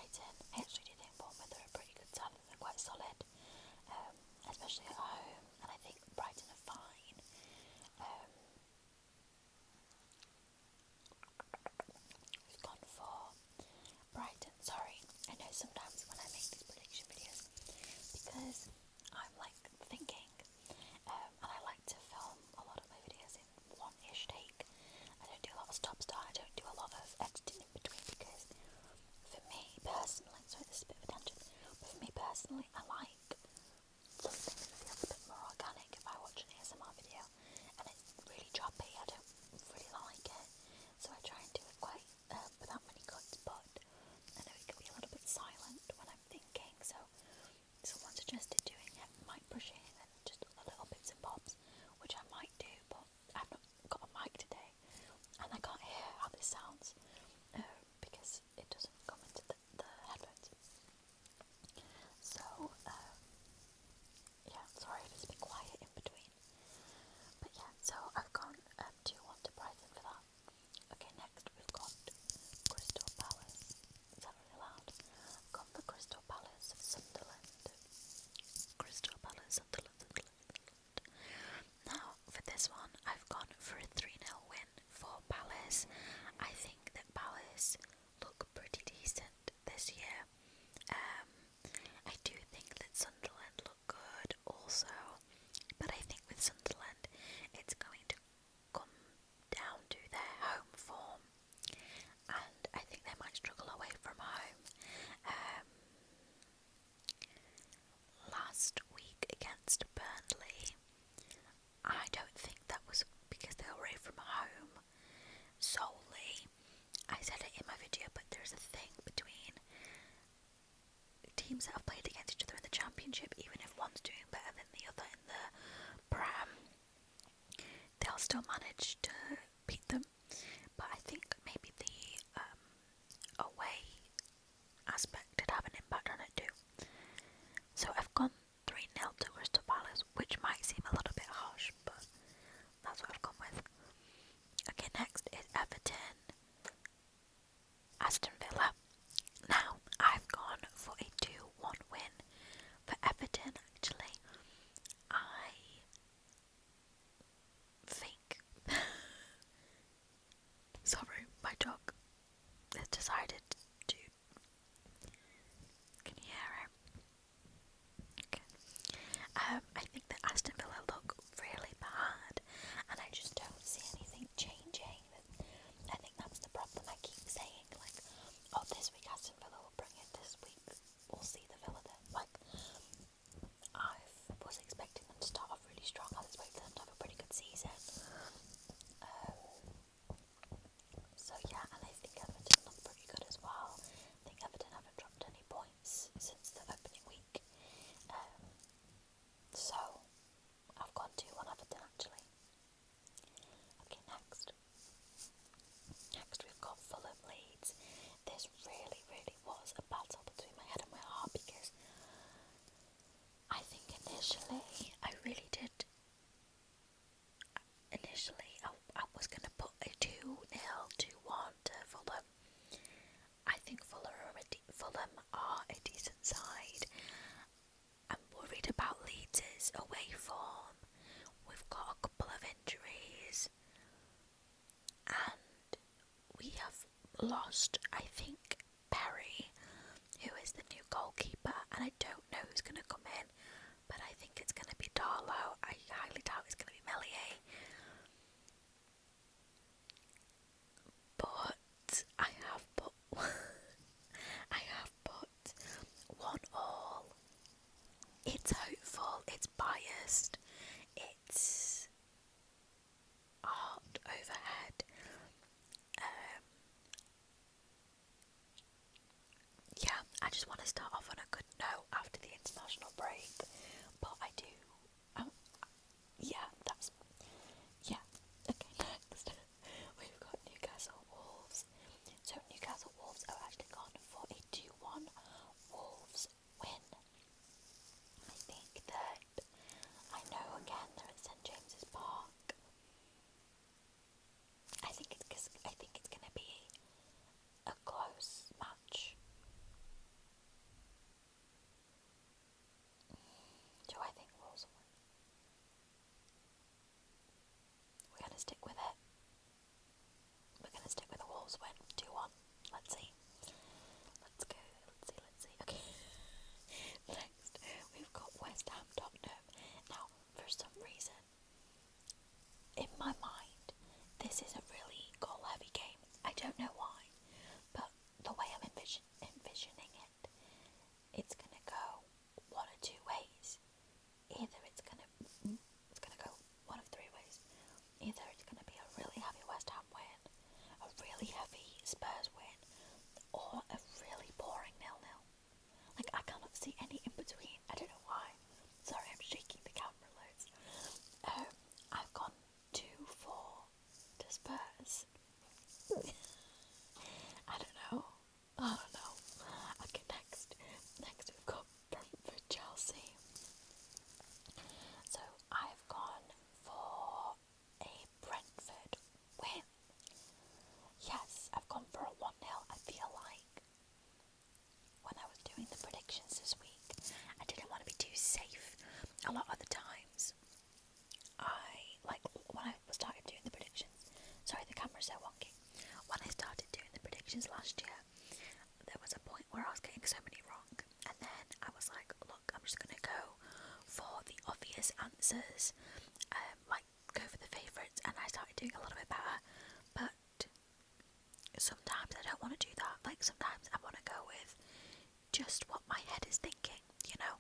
Brighton. I actually do think Bournemouth are a pretty good side. They're quite solid, especially at home, and I think Brighton are fine. We've gone for Brighton. Sorry, I know sometimes when I make these prediction videos, because I'm like thinking, and I like to film a lot of my videos in one-ish take. I don't do a lot of stop-start. I don't do a lot of editing in between, because for me personally, sorry, this is a bit of a tangent, but for me personally, I like something that feels a bit more organic. If I watch an ASMR video and it's really choppy, I don't really like it, so I try and do it quite without many cuts, but I know it can be a little bit silent when I'm thinking, so someone suggested doing mic brushing and just a little bits and bobs, which I might do, but I've not got a mic today, and I can't hear how this sounds, because it doesn't come into the headphones. So, yeah, sorry if it's a bit quiet in between. But yeah, so I've gone 2-1 to Brighton for that. Okay, next we've got Crystal Palace. Is that really loud? I've gone for Crystal Palace, Sunderland. Crystal Palace, Sunderland. Now, for this one, I've gone for a 3-0 win for Palace. I think that Palace look pretty decent this year. I do think that Sunderland look good also, but I think with Sunderland it's going to come down to their home form, and I think they might struggle away from home. Last week against Burnley, I don't think that was because they were away from home solely. I said it in my video, but there's a thing between teams that have played against each other in the Championship. Even if one's doing better than the other in the Prem, they'll still manage to beat them. But I think maybe the away aspect did have an impact on it too. So I've gone 3-0 to Crystal Palace, which might seem a little bit harsh, but that's what I've gone with. Okay, next is Everton, Aston Villa. Now, I've gone for a 2-1 win for Everton, actually. I think... Sorry, my dog has decided to... Can you hear him? Okay. I think that Aston Villa look really bad, and I just don't see anything changing. I think that's the problem. I keep saying, like, oh, this week Aston Villa will bring it, this week we'll see the Villa then. Like, I was expecting them to start off really strong. I was expecting them to have a pretty good season. So yeah, and I think Everton look pretty good as well. I think Everton haven't dropped any points since the opening week. So I've gone 2-1 Everton actually. Okay, next we've got Fulham Leeds. This really was a battle between my head and my heart, because I think initially I was going to put a 2-0, 2-1 to Fulham. I think Fulham are a decent side. I'm worried about Leeds' away form. We've got a couple of injuries, and we have lost, I think, Perry, who is the new goalkeeper, and I don't know who's going to come in, but I think it's going to be Darlow. I highly doubt it's going to be Melier. But I have put 1-1. It's hopeful, it's biased, it's heart overhead. Yeah, I just want to start off on a good note after the international break, but don't know why, but the way I'm envisioning it, it's gonna go one or two ways. Either it's gonna go one of three ways. Either it's gonna be a really heavy West Ham win, a really heavy Spurs win, or a really boring 0-0. Like, I cannot see any in between. I don't know why. Sorry, I'm shaking the camera loads. I've gone 2-4 to Spurs. I don't know. Okay, next we've got Brentford, Chelsea. So I've gone for a Brentford win. Yes, I've gone for a 1-0. I feel like when I was doing the predictions this week, I didn't want to be too safe. A lot of the times, when I started doing the predictions, sorry, the camera's so wonky. When I started doing the predictions last year, there was a point where I was getting so many wrong, and then I was like, look, I'm just going to go for the obvious answers, go for the favourites, and I started doing a little bit better. But sometimes I don't want to do that. Like, sometimes I want to go with just what my head is thinking, you know?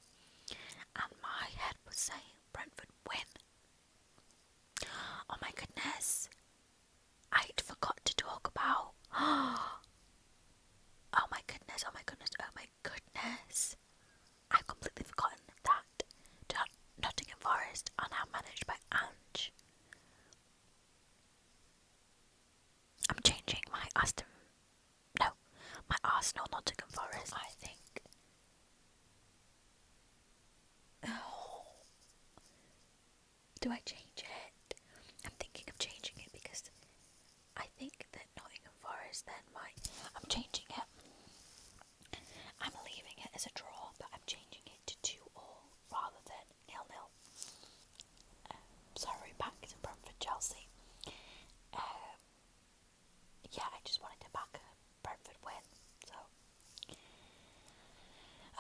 And my head was saying Brentford win. Oh my goodness, I'd forgot to talk about. Oh my goodness. I've completely forgotten that Nottingham Forest are now managed by Ange. I'm changing my Arsenal Nottingham Forest. I think. Oh, do I change it? I'm thinking of changing it because I think that Nottingham Forest then might. I'm changing it. I'm leaving it as a draw, but I'm changing it to 2-2 rather than 0-0. Sorry, back to Brentford, Chelsea. Yeah, I just wanted to back a Brentford win. So,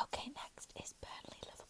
okay, next is Burnley, Liverpool.